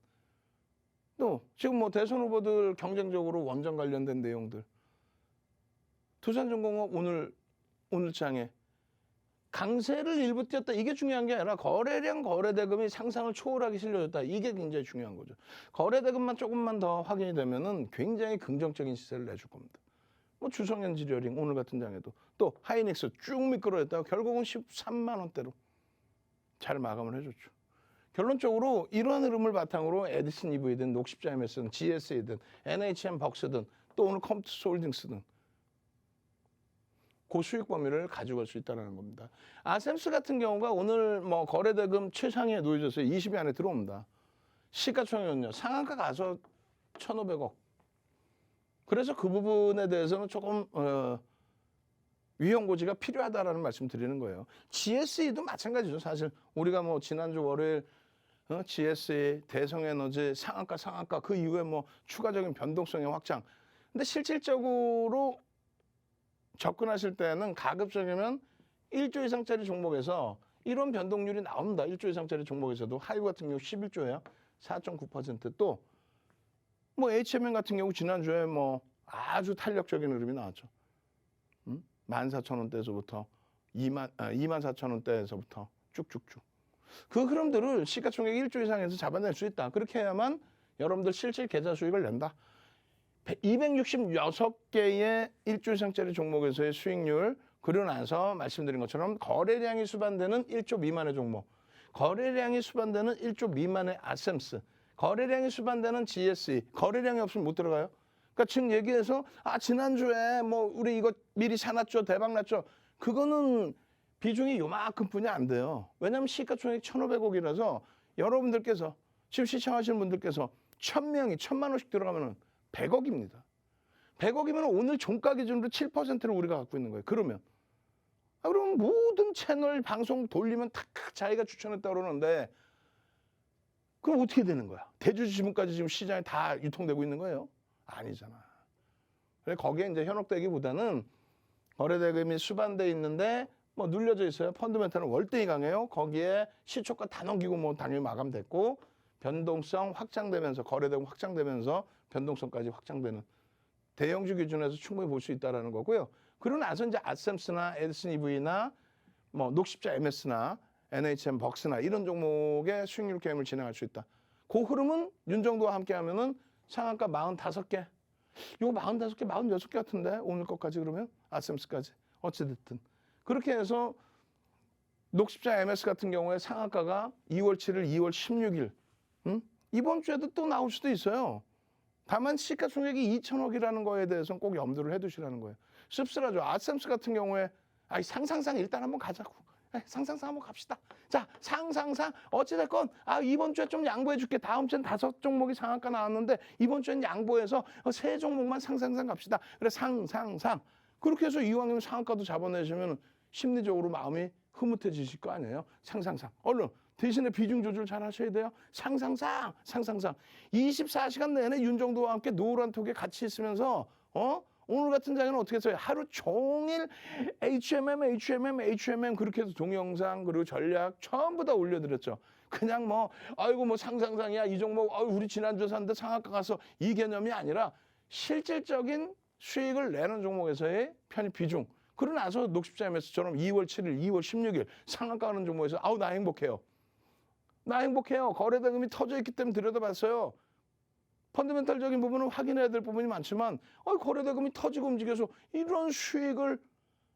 또 지금 뭐 대선 후보들 경쟁적으로 원전 관련된 내용들, 두산중공업 오늘 장에 강세를 일부 띄었다. 이게 중요한 게 아니라 거래량 거래대금이 상상을 초월하게 실려졌다. 이게 굉장히 중요한 거죠. 거래대금만 조금만 더 확인이 되면은 굉장히 긍정적인 시세를 내줄 겁니다. 뭐 주성현지리어링 오늘 같은 장에도 또 하이닉스 쭉 미끄러졌다가 결국은 13만 원대로 잘 마감을 해줬죠. 결론적으로 이러한 흐름을 바탕으로 에디슨 EV든 녹십자 MS든 GSA든 NHN 벅스든 또 오늘 컴투스 홀딩스든 고수익 범위를 가져갈 수 있다는 겁니다. 아셈스 같은 경우가 오늘 뭐 거래대금 최상위에 놓여져서 20위 안에 들어옵니다. 시가총액은요 상한가 가서 1,500억. 그래서 그 부분에 대해서는 조금 위험고지가 필요하다라는 말씀 드리는 거예요. GSE도 마찬가지죠. 사실 우리가 뭐 지난주 월요일 GSE, 대성에너지 상한가 그 이후에 뭐 추가적인 변동성의 확장. 근데 실질적으로 접근하실 때는 가급적이면 1조 이상짜리 종목에서 이런 변동률이 나옵니다. 1조 이상짜리 종목에서도 하이브 같은 경우 11조예요. 4.9%. 또 뭐 HMM 같은 경우 지난주에 뭐 아주 탄력적인 흐름이 나왔죠. 14,000원대에서부터 24,000원대에서부터 쭉쭉쭉. 그 흐름들을 시가총액 1조 이상에서 잡아낼 수 있다. 그렇게 해야만 여러분들 실질 계좌 수익을 낸다. 266개의 1조 이상짜리 종목에서의 수익률, 그러고 나서 말씀드린 것처럼 거래량이 수반되는 1조 미만의 종목, 거래량이 수반되는 1조 미만의 아셈스, 거래량이 수반되는 GSE, 거래량이 없으면 못 들어가요. 그러니까 지금 얘기해서 지난주에 뭐 우리 이거 미리 사놨죠, 대박 났죠. 그거는 비중이 요만큼 뿐이 안 돼요. 왜냐하면 시가총액 1,500억이라서 여러분들께서 지금 시청하시는 분들께서 1,000명이 1,000만 원씩 들어가면은 100억입니다. 100억이면 오늘 종가 기준으로 7%를 우리가 갖고 있는 거예요. 그러면 그럼 모든 채널 방송 돌리면 다 자기가 추천했다 그러는데 그럼 어떻게 되는 거야? 대주주지분까지 지금 시장에 다 유통되고 있는 거예요? 아니잖아. 그래서 거기에 이제 현혹되기보다는 거래대금이 수반돼 있는데 뭐 눌려져 있어요. 펀드멘탈은 월등히 강해요. 거기에 시초가 다 넘기고 뭐 당연히 마감됐고 변동성 확장되면서 거래대금 확장되면서 변동성까지 확장되는 대형주 기준에서 충분히 볼 수 있다는 거고요. 그러고 나서 이제 아셈스나 에디슨 EV나 뭐 녹십자 MS나 NHN 벅스나 이런 종목의 수익률 게임을 진행할 수 있다. 그 흐름은 윤정도와 함께 하면은 상한가 45개. 이거 45개, 46개 같은데 오늘 것까지 그러면 아셈스까지 어찌됐든. 그렇게 해서 녹십자 MS 같은 경우에 상한가가 2월 7일, 2월 16일 이번 주에도 또 나올 수도 있어요. 다만 시가총액이 2,000억이라는 거에 대해서는 꼭 염두를 해두시라는 거예요. 씁쓸하죠. 아셈스 같은 경우에 상상상 일단 한번 가자고. 상상상 한번 갑시다. 자, 상상상 어찌됐건 이번 주에 좀 양보해 줄게. 다음 주엔 5종목이 상한가 나왔는데 이번 주엔 양보해서 3종목만 상상상 갑시다. 그래 상상상. 그렇게 해서 이왕이면 상한가도 잡아내시면 심리적으로 마음이 흐뭇해지실 거 아니에요. 상상상. 얼른 대신에 비중 조절 잘 하셔야 돼요. 상상상. 24시간 내내 윤정도와 함께 노란 톡에 같이 있으면서 오늘 같은 장에는 어떻게 했어요? 하루 종일 HMM 그렇게 해서 동영상 그리고 전략 전부 다 올려드렸죠. 그냥 뭐 아이고 뭐 상상상이야 이 종목 우리 지난주에 샀는데 상한가 가서 이 개념이 아니라 실질적인 수익을 내는 종목에서의 편입 비중. 그러고 나서 녹십자MS처럼 2월 7일, 2월 16일 상한가 하는 종목에서 나 행복해요. 나 행복해요. 거래대금이 터져 있기 때문에 들여다봤어요. 펀더멘탈적인 부분은 확인해야 될 부분이 많지만 거래대금이 터지고 움직여서 이런 수익을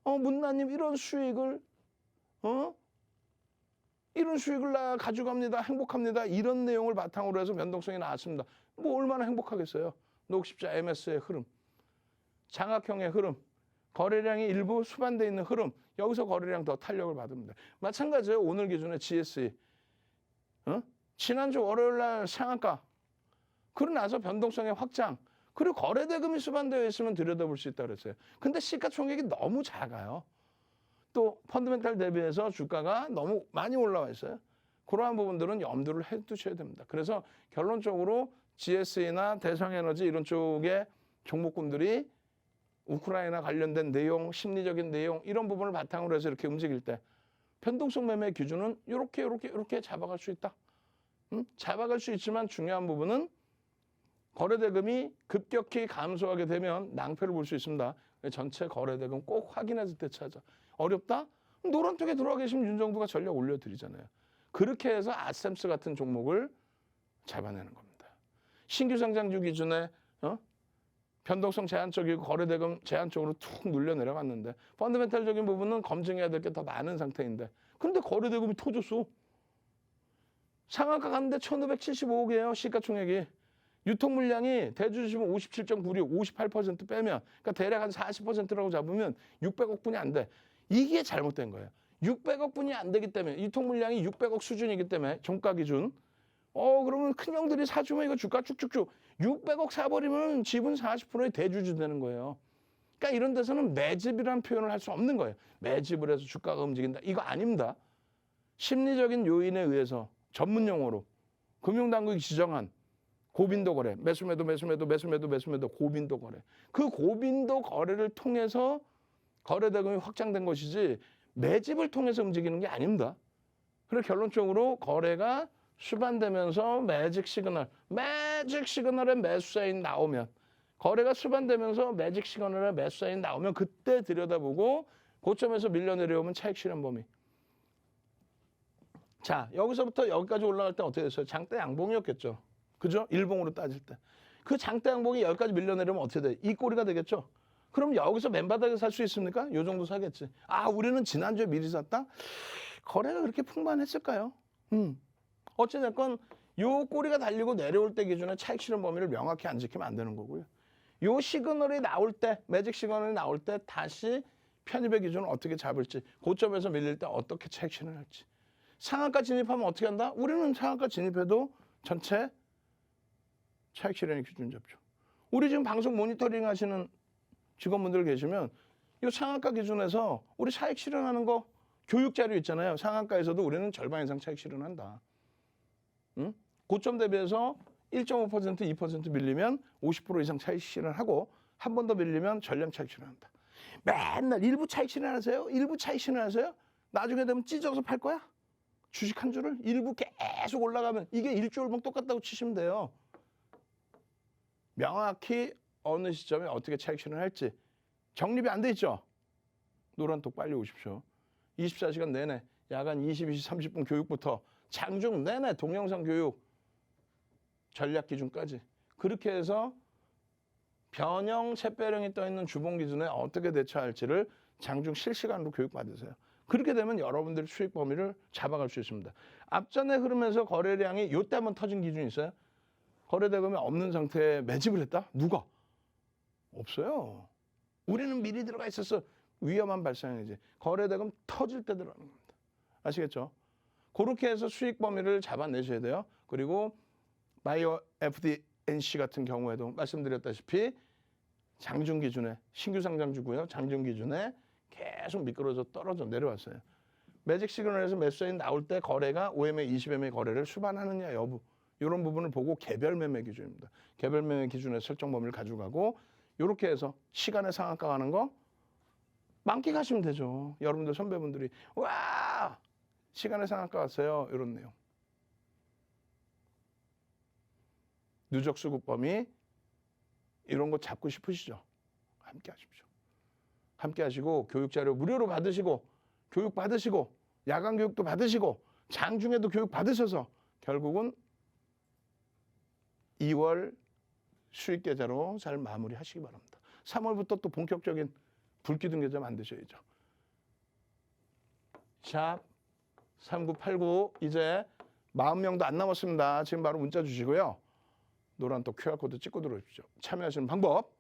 문나님 이런 수익을 이런 수익을 나 가져갑니다. 행복합니다. 이런 내용을 바탕으로 해서 변동성이 나왔습니다. 뭐 얼마나 행복하겠어요. 녹십자 MS의 흐름, 장악형의 흐름, 거래량이 일부 수반돼 있는 흐름, 여기서 거래량 더 탄력을 받습니다. 마찬가지예요. 오늘 기준에 GSE. 지난주 월요일 날 상한가. 그러고 나서 변동성의 확장. 그리고 거래대금이 수반되어 있으면 들여다볼 수 있다고 그랬어요. 근데 시가총액이 너무 작아요. 또 펀드멘탈 대비해서 주가가 너무 많이 올라와 있어요. 그러한 부분들은 염두를 해두셔야 됩니다. 그래서 결론적으로 GSE나 대성에너지 이런 쪽의 종목군들이 우크라이나 관련된 내용, 심리적인 내용 이런 부분을 바탕으로 해서 이렇게 움직일 때 변동성 매매 기준은 이렇게 잡아갈 수 있다. 잡아갈 수 있지만 중요한 부분은 거래대금이 급격히 감소하게 되면 낭패를 볼 수 있습니다. 전체 거래대금 꼭 확인해서 대처하자. 어렵다? 노란톡에 들어와 계시면 윤정도가 전략 올려드리잖아요. 그렇게 해서 아셈스 같은 종목을 잡아내는 겁니다. 신규 상장주 기준에 변동성 제한적이고 거래대금 제한적으로 툭 눌려 내려갔는데 펀더멘탈적인 부분은 검증해야 될 게 더 많은 상태인데 근데 거래대금이 터졌어. 상한가 갔는데 1575억이에요. 시가총액이. 유통 물량이 대주주시면 57.96, 58% 빼면 그러니까 대략 한 40%라고 잡으면 600억 분이 안 돼. 이게 잘못된 거예요. 600억 분이 안 되기 때문에 유통 물량이 600억 수준이기 때문에 종가 기준. 그러면 큰 형들이 사주면 이거 주가 쭉쭉쭉 600억 사버리면 지분 40%의 대주주 되는 거예요. 그러니까 이런 데서는 매집이라는 표현을 할 수 없는 거예요. 매집을 해서 주가가 움직인다. 이거 아닙니다. 심리적인 요인에 의해서 전문 용어로 금융당국이 지정한 고빈도 거래, 매수매도 고빈도 거래. 그 고빈도 거래를 통해서 거래대금이 확장된 것이지 매집을 통해서 움직이는 게 아닙니다. 그래서 결론적으로 거래가 수반되면서 매직 시그널에 매수 사인 나오면 거래가 수반되면서 매직 시그널에 매수 사인 나오면 그때 들여다보고 고점에서 밀려 내려오면 차익 실현 범위. 자, 여기서부터 여기까지 올라갈 때 어떻게 됐어요? 장대 양봉이었겠죠. 그죠? 일봉으로 따질 때. 그 장대 양봉이 여기까지 밀려 내려오면 어떻게 돼? 이 꼬리가 되겠죠? 그럼 여기서 맨바닥에 살 수 있습니까? 요 정도 사겠지. 우리는 지난주에 미리 샀다? 거래가 그렇게 풍부했을까요? 어찌됐건 요 꼬리가 달리고 내려올 때 기준에 차익 실현 범위를 명확히 안 지키면 안 되는 거고요. 요 시그널이 나올 때, 매직 시그널이 나올 때 다시 편입의 기준을 어떻게 잡을지, 고점에서 밀릴 때 어떻게 차익 실현할지. 상한가 진입하면 어떻게 한다? 우리는 상한가 진입해도 전체 차익 실현의 기준 잡죠. 우리 지금 방송 모니터링 하시는 직원분들 계시면 이 상한가 기준에서 우리 차익 실현하는 거 교육 자료 있잖아요. 상한가에서도 우리는 절반 이상 차익 실현한다. 고점 대비해서 1.5%, 2% 밀리면 50% 이상 차익 실현하고 한 번 더 밀리면 전량 차익 실현한다. 맨날 일부 차익 실현하세요? 일부 차익 실현하세요? 나중에 되면 찢어서 팔 거야? 주식 한 주를 일부 계속 올라가면 이게 일주일봉 똑같다고 치시면 돼요. 명확히 어느 시점에 어떻게 차익 실현할지 정립이 안 돼 있죠? 노란톡 빨리 오십시오. 24시간 내내 야간 22시 30분 교육부터 장중 내내 동영상 교육 전략 기준까지 그렇게 해서 변형 샛별형이 떠있는 주봉 기준에 어떻게 대처할지를 장중 실시간으로 교육받으세요. 그렇게 되면 여러분들의 수익 범위를 잡아갈 수 있습니다. 앞전의 흐름에서 거래량이 요때 한번 터진 기준이 있어요? 거래대금이 없는 상태에 매집을 했다? 누가? 없어요. 우리는 미리 들어가 있었어. 위험한 발상이지. 거래대금 터질 때 들어가는 겁니다. 아시겠죠? 그렇게 해서 수익 범위를 잡아내셔야 돼요. 그리고 바이오 FDNC 같은 경우에도 말씀드렸다시피 장중 기준에 신규 상장주고요. 장중 기준에 계속 미끄러져 떨어져 내려왔어요. 매직 시그널에서 매수사인 나올 때 거래가 5MA, 20MA 거래를 수반하느냐 여부 이런 부분을 보고 개별 매매 기준입니다. 개별 매매 기준의 설정 범위를 가져가고 이렇게 해서 시간의 상한가 가는 거 만끽하시면 되죠. 여러분들 선배분들이 와 시간의 상한가 왔어요 이런 내용. 누적 수급 범위 이런 거 잡고 싶으시죠? 함께 하십시오. 함께 하시고 교육 자료 무료로 받으시고 교육 받으시고 야간 교육도 받으시고 장중에도 교육 받으셔서 결국은 2월 수익 계좌로 잘 마무리하시기 바랍니다. 3월부터 또 본격적인 불기둥 계좌 만드셔야죠. 샵 3989 이제 40명도 안 남았습니다. 지금 바로 문자 주시고요. 노란 또 QR코드 찍고 들어오십시오. 참여하시는 방법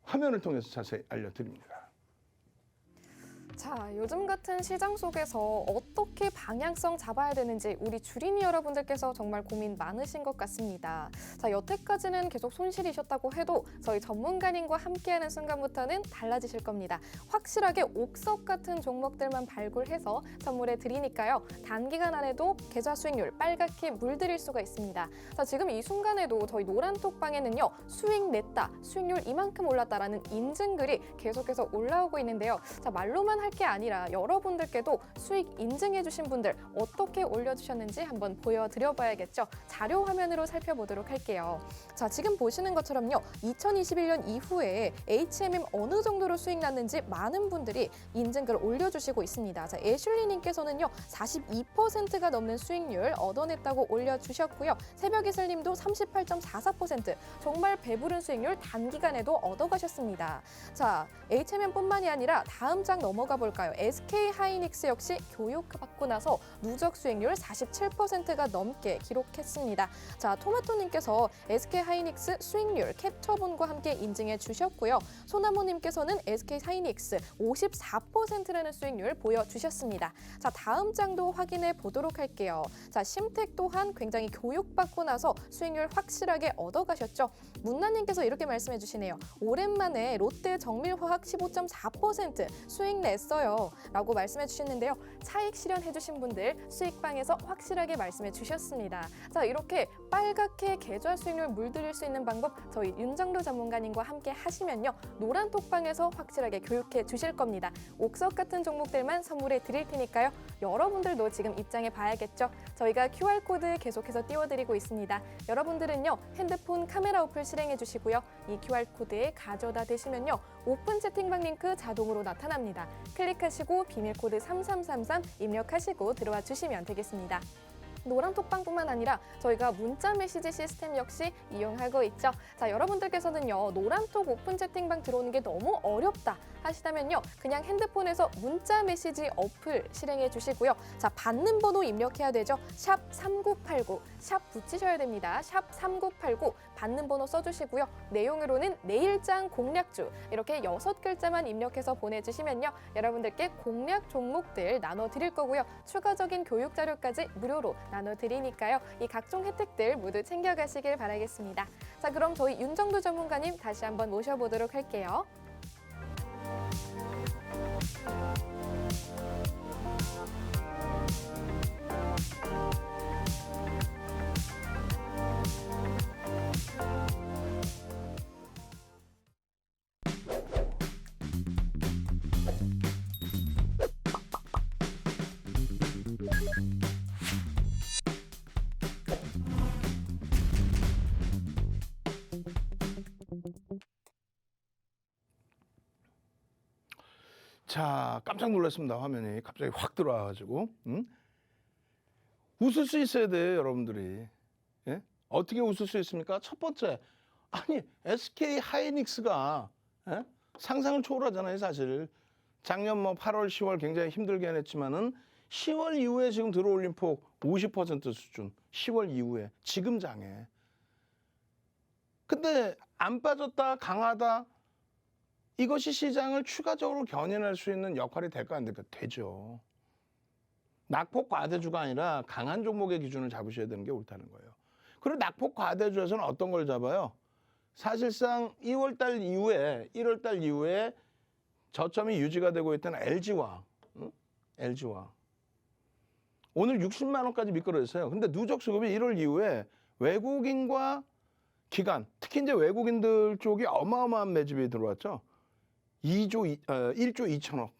화면을 통해서 자세히 알려드립니다. 자, 요즘 같은 시장 속에서 어떻게 방향성 잡아야 되는지 우리 주린이 여러분들께서 정말 고민 많으신 것 같습니다. 자, 여태까지는 계속 손실이셨다고 해도 저희 전문가님과 함께하는 순간부터는 달라지실 겁니다. 확실하게 옥석 같은 종목들만 발굴해서 선물해 드리니까요. 단기간 안에도 계좌 수익률 빨갛게 물들일 수가 있습니다. 자, 지금 이 순간에도 저희 노란톡방에는요. 수익 냈다, 수익률 이만큼 올랐다라는 인증글이 계속해서 올라오고 있는데요. 자, 말로만 할 게 아니라 여러분들께도 수익 인증해 주신 분들 어떻게 올려주셨는지 한번 보여드려 봐야겠죠. 자료 화면으로 살펴보도록 할게요. 자, 지금 보시는 것처럼요. 2021년 이후에 HMM 어느 정도로 수익 났는지 많은 분들이 인증글 올려주시고 있습니다. 자, 애슐리님께서는요. 42%가 넘는 수익률 얻어냈다고 올려주셨고요. 새벽이슬님도 38.44% 정말 배부른 수익률 단기간에도 얻어가셨습니다. 자, HMM뿐만이 아니라 다음 장 넘어가 볼까요? SK 하이닉스 역시 교육받고 나서 누적 수익률 47%가 넘게 기록했습니다. 자, 토마토님께서 SK 하이닉스 수익률 캡처본과 함께 인증해 주셨고요. 소나무님께서는 SK 하이닉스 54%라는 수익률 보여주셨습니다. 자, 다음 장도 확인해 보도록 할게요. 자, 심택 또한 굉장히 교육받고 나서 수익률 확실하게 얻어가셨죠. 문나님께서 이렇게 말씀해 주시네요. 오랜만에 롯데 정밀화학 15.4% 수익 냈어요 라고 말씀해 주셨는데요. 차익 실현해 주신 분들 수익방에서 확실하게 말씀해 주셨습니다. 자, 이렇게 빨갛게 계좌 수익률 물들일 수 있는 방법 저희 윤정도 전문가님과 함께 하시면요. 노란톡방에서 확실하게 교육해 주실 겁니다. 옥석 같은 종목들만 선물해 드릴 테니까요. 여러분들도 지금 입장해 봐야겠죠. 저희가 QR코드 계속해서 띄워드리고 있습니다. 여러분들은요. 핸드폰 카메라 어플 실행해 주시고요. 이 QR코드에 가져다 대시면요. 오픈 채팅방 링크 자동으로 나타납니다. 클릭하시고 비밀코드 3333 입력하시고 들어와 주시면 되겠습니다. 노란톡방뿐만 아니라 저희가 문자 메시지 시스템 역시 이용하고 있죠. 자, 여러분들께서는요. 노란톡 오픈 채팅방 들어오는 게 너무 어렵다 하시다면요. 그냥 핸드폰에서 문자 메시지 어플 실행해 주시고요. 자, 받는 번호 입력해야 되죠. 샵 3989, 샵 붙이셔야 됩니다. 샵 3989 받는 번호 써주시고요. 내용으로는 내일장 공략주 이렇게 6글자만 입력해서 보내주시면요. 여러분들께 공략 종목들 나눠드릴 거고요. 추가적인 교육 자료까지 무료로 나눠드리니까요. 이 각종 혜택들 모두 챙겨가시길 바라겠습니다. 자, 그럼 저희 윤정도 전문가님 다시 한번 모셔보도록 할게요. 자, 깜짝 놀랐습니다. 화면이 갑자기 확 들어와가지고 웃을 수 있어야 돼요, 여러분들이. 예? 어떻게 웃을 수 있습니까? 첫 번째, 아니 SK 하이닉스가 예? 상상을 초월하잖아요, 사실. 작년 뭐 8월, 10월 굉장히 힘들게 했지만은 10월 이후에 지금 들어올린 폭 50% 수준. 10월 이후에 지금 장에. 근데 안 빠졌다, 강하다. 이것이 시장을 추가적으로 견인할 수 있는 역할이 될까 안 될까? 되죠. 낙폭 과대주가 아니라 강한 종목의 기준을 잡으셔야 되는 게 옳다는 거예요. 그리고 낙폭 과대주에서는 어떤 걸 잡아요? 사실상 2월달 이후에 1월달 이후에 저점이 유지가 되고 있던 LG화, LG화 오늘 60만 원까지 미끄러졌어요. 근데 누적 수급이 1월 이후에 외국인과 기관, 특히 이제 외국인들 쪽이 어마어마한 매집이 들어왔죠. 1조 2천억.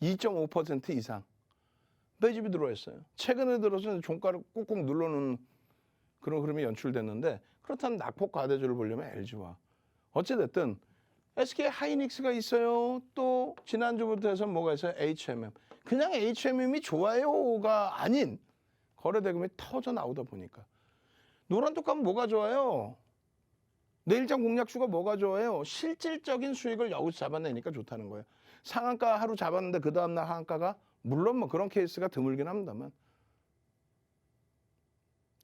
2.5% 이상 매집이 들어와 있어요. 최근에 들어서 종가를 꾹꾹 눌러놓은 그런 흐름이 연출됐는데, 그렇다면 낙폭 과대주를 보려면 LG와 어찌됐든 SK 하이닉스가 있어요. 또 지난주부터 해서 뭐가 있어요? HMM. 그냥 HMM이 좋아요가 아닌 거래대금이 터져 나오다 보니까 노란 톡하면 뭐가 좋아요? 내일장 공략주가 뭐가 좋아요? 실질적인 수익을 여기서 잡아내니까 좋다는 거예요. 상한가 하루 잡았는데 그 다음날 하한가가, 물론 뭐 그런 케이스가 드물긴 합니다만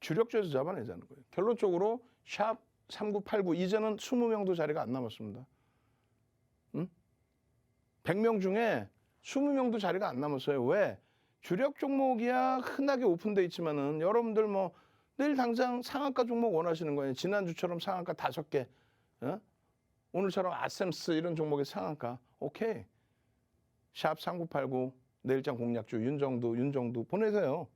주력주에서 잡아내자는 거예요. 결론적으로 샵 3989 이제는 20명도 자리가 안 남았습니다. 100명 중에 20명도 자리가 안 남았어요. 왜? 주력 종목이야 흔하게 오픈돼 있지만은 여러분들 뭐 내일 당장 상한가 종목 원하시는 거예요. 지난주처럼 상한가 5개, 오늘처럼 아셈스 이런 종목의 상한가, 오케이. 샵 3989 내일장 공략주 윤정두 보내세요.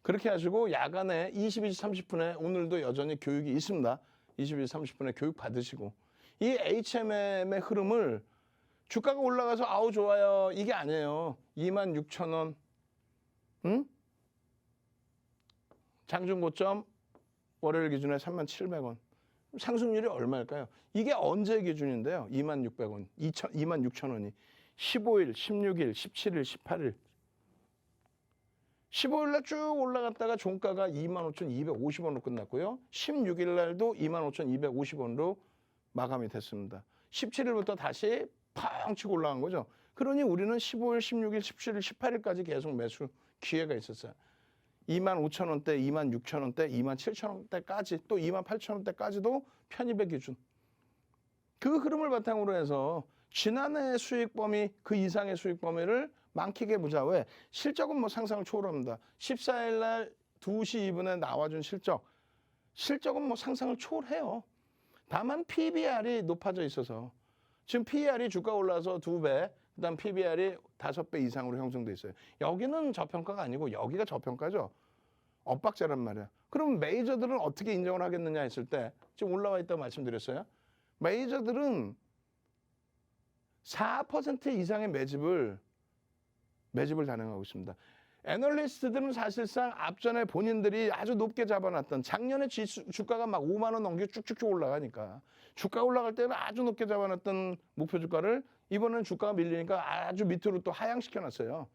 그렇게 하시고 야간에 22시 30분에 오늘도 여전히 교육이 있습니다. 22시 30분에 교육 받으시고, 이 HMM의 흐름을 주가가 올라가서 아우 좋아요 이게 아니에요. 26,000원, 장중 고점 월요일 기준에 37,000원. 상승률이 얼마일까요? 이게 언제 기준인데요? 26,000원, 26,000원이 15일, 16일, 17일, 18일. 15일 날 쭉 올라갔다가 종가가 25,250원으로 끝났고요. 16일 날도 25,250원으로 마감이 됐습니다. 17일부터 다시 팡 치고 올라간 거죠. 그러니 우리는 15일, 16일, 17일, 18일까지 계속 매수 기회가 있었어요. 25,000원대, 26,000원대, 27,000원대까지, 또 28,000원대까지도 편입의 기준. 그 흐름을 바탕으로 해서 지난해 수익 범위 그 이상의 수익 범위를 많게 보자. 왜? 실적은 뭐 상상을 초월합니다. 14일 날 2시 2분에 나와준 실적은 뭐 상상을 초월해요. 다만 PBR이 높아져 있어서 지금 PER이 주가 올라서 2배, 그다음 PBR이 5배 이상으로 형성돼 있어요. 여기는 저평가가 아니고 여기가 저평가죠. 엇박자란 말이야. 그럼 메이저들은 어떻게 인정을 하겠느냐 했을 때 지금 올라와 있다고 말씀드렸어요. 메이저들은 4% 이상의 매집을 단행하고 있습니다. 애널리스트들은 사실상 앞전에 본인들이 아주 높게 잡아놨던 작년에 주가가 막 5만 원 넘게 쭉쭉쭉 올라가니까 주가 올라갈 때는 아주 높게 잡아놨던 목표 주가를 이번에는 주가가 밀리니까 아주 밑으로 또 하향시켜놨어요.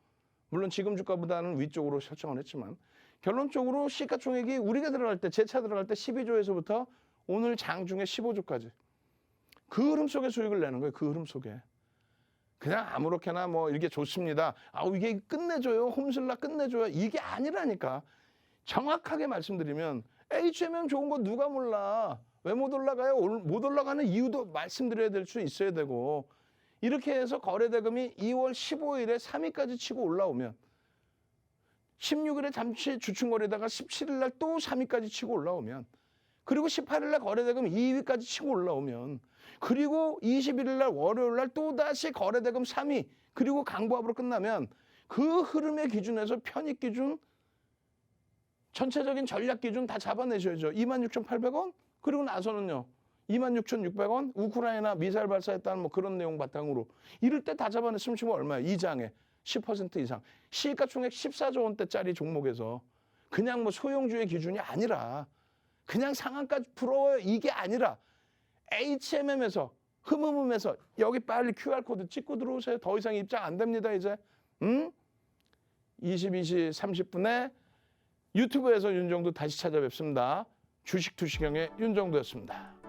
물론 지금 주가보다는 위쪽으로 설정을 했지만 결론적으로 시가총액이 우리가 들어갈 때, 제 차 들어갈 때 12조에서부터 오늘 장중에 15조까지 그 흐름 속에 수익을 내는 거예요. 그 흐름 속에. 그냥 아무렇게나 뭐 이게 좋습니다. 이게 끝내줘요. 홈슬라 끝내줘요. 이게 아니라니까. 정확하게 말씀드리면 HMM 좋은 거 누가 몰라. 왜 못 올라가요? 못 올라가는 이유도 말씀드려야 될 수 있어야 되고, 이렇게 해서 거래대금이 2월 15일에 3위까지 치고 올라오면 16일에 잠시 주춤거리다가 17일 날 또 3위까지 치고 올라오면, 그리고 18일 날 거래대금 2위까지 치고 올라오면, 그리고 21일 날 월요일 날 또다시 거래대금 3위, 그리고 강보합으로 끝나면 그 흐름의 기준에서 편입 기준, 전체적인 전략 기준 다 잡아내셔야죠. 26,800원? 그리고 나서는요. 26,600원? 우크라이나 미사일 발사했다는 뭐 그런 내용 바탕으로 이럴 때 다 잡아냈으면 지금 얼마예요? 2장에 10% 이상. 시가총액 14조 원대짜리 종목에서 그냥 뭐 소형주의 기준이 아니라 그냥 상한가 부러워요. 이게 아니라 HMM에서 흠흠흠에서 여기 빨리 QR코드 찍고 들어오세요. 더 이상 입장 안 됩니다. 이제 22시 30분에 유튜브에서 윤정두 다시 찾아뵙습니다. 주식 투시경의 윤정두였습니다.